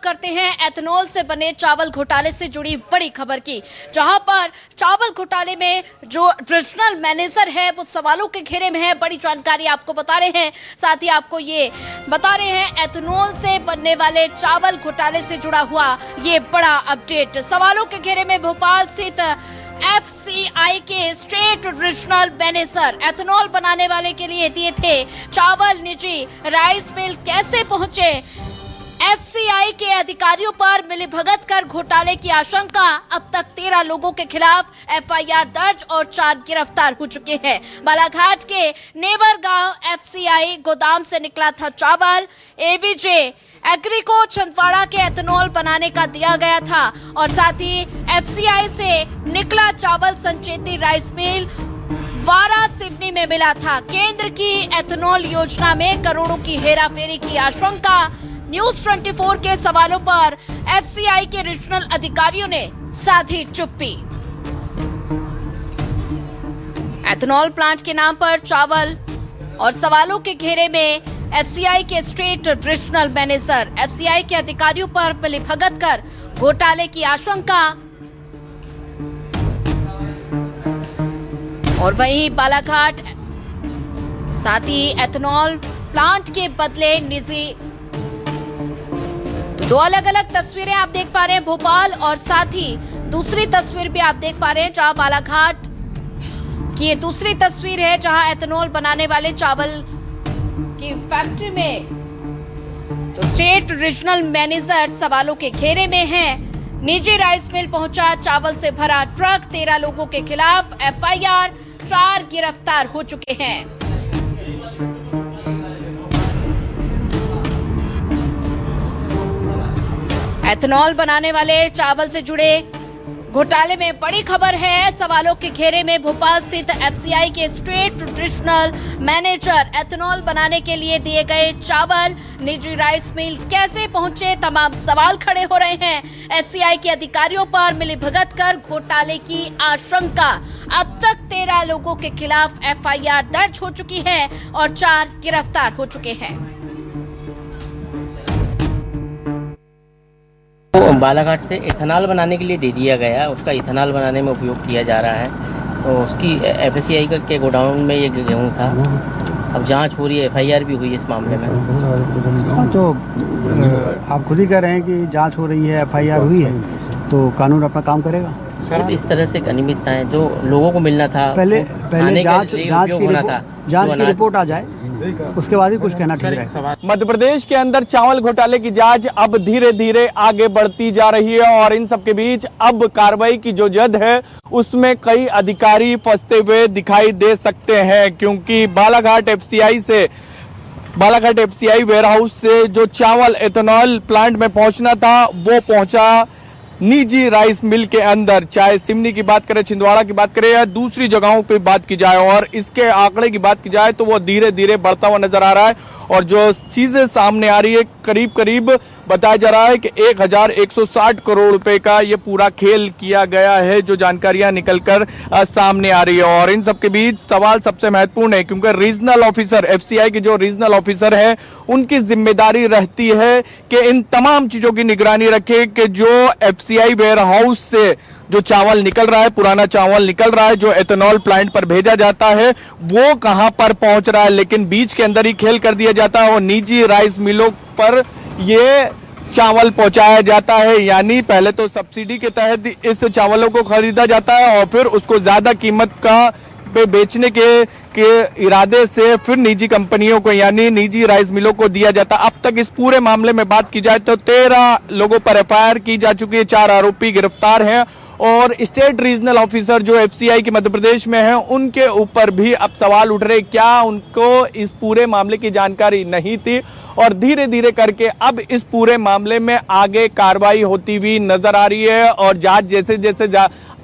करते हैं एथेनॉल से बने चावल घोटाले से जुड़ी बड़ी खबर की, जहां पर चावल घोटाले में जो रीजनल मैनेजर है वो सवालों के घेरे में है। बड़ी जानकारी आपको बता रहे हैं, साथ ही आपको ये बता रहे हैं एथेनॉल से बनने वाले चावल घोटाले से जुड़ा हुआ ये बड़ा अपडेट। सवालों के घेरे में भोपाल स्थित FCI के स्टेट रीजनल मैनेजर एथेनॉल बनाने वाले के लिए दिए थे चावल निजी राइस मिल कैसे पहुंचे? FCI के अधिकारियों पर मिलीभगत कर घोटाले की आशंका। अब तक 13 लोगों के खिलाफ FIR दर्ज और 4 गिरफ्तार हो चुके हैं। बालाघाट के नेवर गांव FCI गोदाम से निकला था चावल। AVJ एग्री को छिंदवाड़ा के एथेनॉल बनाने का दिया गया था और साथ ही FCI से निकला चावल संचेती राइस मिल वारा सिवनी में मिला था। केंद्र की एथेनॉल योजना में करोड़ों की हेराफेरी की आशंका। न्यूज 24 के सवालों पर FCI के रीजनल अधिकारियों ने साधी चुप्पी। एथेनॉल प्लांट के नाम पर चावल और सवालों के घेरे में FCI के स्टेट रीजनल मैनेजर। FCI के अधिकारियों पर मिलीभगत कर घोटाले की आशंका। और वहीं बालाघाट साथ ही एथेनॉल प्लांट के बदले निजी। तो दो अलग अलग तस्वीरें आप देख पा रहे हैं, भोपाल और साथ ही दूसरी तस्वीर भी आप देख पा रहे हैं जहां बालाघाट की ये दूसरी तस्वीर है जहां एथेनॉल बनाने वाले चावल की फैक्ट्री में तो स्टेट रीजनल मैनेजर सवालों के घेरे में है। निजी राइस मिल पहुंचा चावल से भरा ट्रक। 13 लोगों के खिलाफ FIR, 4 गिरफ्तार हो चुके हैं। एथेनॉल बनाने वाले चावल से जुड़े घोटाले में बड़ी खबर है। सवालों के घेरे में भोपाल स्थित FCI के स्टेट रीजनल मैनेजर। एथेनॉल बनाने के लिए दिए गए चावल निजी राइस मिल कैसे पहुंचे? तमाम सवाल खड़े हो रहे हैं। FCI के अधिकारियों पर मिलीभगत कर घोटाले की आशंका। अब तक 13 लोगों के खिलाफ FIR दर्ज हो चुकी है और 4 गिरफ्तार हो चुके हैं। बालाघाट से इथेनॉल बनाने के लिए दे दिया गया, उसका इथेनॉल बनाने में उपयोग किया जा रहा है। तो उसकी FCI के गोडाउन में ये गेहूँ था। अब जांच हो रही है, FIR भी हुई है इस मामले में। तो आप खुद ही कह रहे हैं कि जांच हो रही है, FIR हुई है, तो कानून अपना काम करेगा। सर इस तरह से अनियमितताएं जो लोगों को मिलना था, पहले जांच की रिपोर्ट आ जाए, उसके बाद ही कुछ कहना ठीक है। मध्य प्रदेश के अंदर चावल घोटाले की जांच अब धीरे धीरे आगे बढ़ती जा रही है और इन सब के बीच अब कार्रवाई की जो जद है उसमें कई अधिकारी फंसते हुए दिखाई दे सकते हैं, क्योंकि बालाघाट FCI वेयरहाउस से जो चावल एथेनॉल प्लांट में पहुंचना था वो पहुंचा निजी राइस मिल के अंदर। चाहे सिवनी की बात करें, छिंदवाड़ा की बात करें या दूसरी जगहों की बात की जाए, और इसके आंकड़े की बात की जाए तो वो धीरे धीरे बढ़ता हुआ नजर आ रहा है। और जो चीजें सामने आ रही है, करीब करीब बताया जा रहा है कि 1160 करोड़ रुपए का ये पूरा खेल किया गया है, जो जानकारियां निकलकर सामने आ रही है। और इन सबके बीच सवाल सबसे महत्वपूर्ण है, क्योंकि रीजनल ऑफिसर FCI के जो रीजनल ऑफिसर है उनकी जिम्मेदारी रहती है कि इन तमाम चीजों की निगरानी रखे कि जो FCI वेयरहाउस से जो चावल निकल रहा है, पुराना चावल निकल रहा है, जो एथेनॉल प्लांट पर भेजा जाता है, वो कहां पर पहुंच रहा है। लेकिन बीच के अंदर ही खेल कर दिया जाता है और निजी राइस मिलों पर ये चावल पहुंचाया जाता है। यानी पहले तो सब्सिडी के तहत इस चावलों को खरीदा जाता है और फिर उसको ज्यादा कीमत का पे बेचने के इरादे से फिर निजी कंपनियों को यानी निजी राइस मिलों को दिया जाता। अब तक इस पूरे मामले में बात की जाए तो 13 लोगों पर FIR की जा चुकी है, 4 आरोपी गिरफ्तार हैं और स्टेट रीजनल ऑफिसर जो FCI के मध्य प्रदेश में हैं उनके ऊपर भी अब सवाल उठ रहे, क्या उनको इस पूरे मामले की जानकारी नहीं थी? और धीरे धीरे करके अब इस पूरे मामले में आगे कार्रवाई होती हुई नजर आ रही है और जांच जैसे जैसे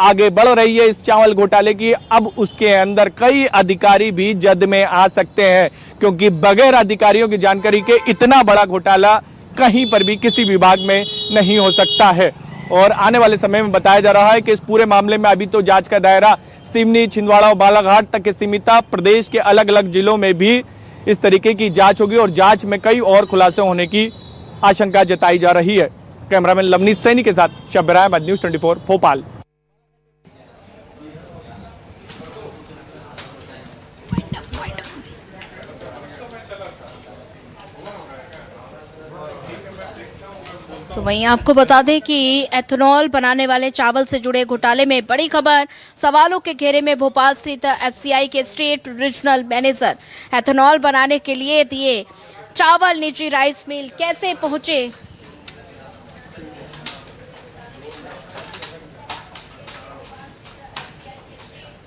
आगे बढ़ रही है इस चावल घोटाले की, अब उसके अंदर कई अधिकारी भी जद में आ सकते हैं, क्योंकि बगैर अधिकारियों की जानकारी के इतना बड़ा घोटाला कहीं पर भी किसी विभाग में नहीं हो सकता है। और आने वाले समय में बताया जा रहा है कि इस पूरे मामले में अभी तो जांच का दायरा सिवनी, छिंदवाड़ा और बालाघाट तक के सीमित था। प्रदेश के अलग अलग जिलों में भी इस तरीके की जांच होगी और जांच में कई और खुलासे होने की आशंका जताई जा रही है। कैमरामैन लवनीश सैनी के साथ शब्बीर अहमद, न्यूज़ 24 भोपाल। तो वहीं आपको बता दें कि एथेनॉल बनाने वाले चावल से जुड़े घोटाले में बड़ी खबर, सवालों के घेरे में भोपाल स्थित एफसीआई के स्टेट रीजनल मैनेजर। एथेनॉल बनाने के लिए दिए चावल निजी राइस मिल कैसे पहुंचे,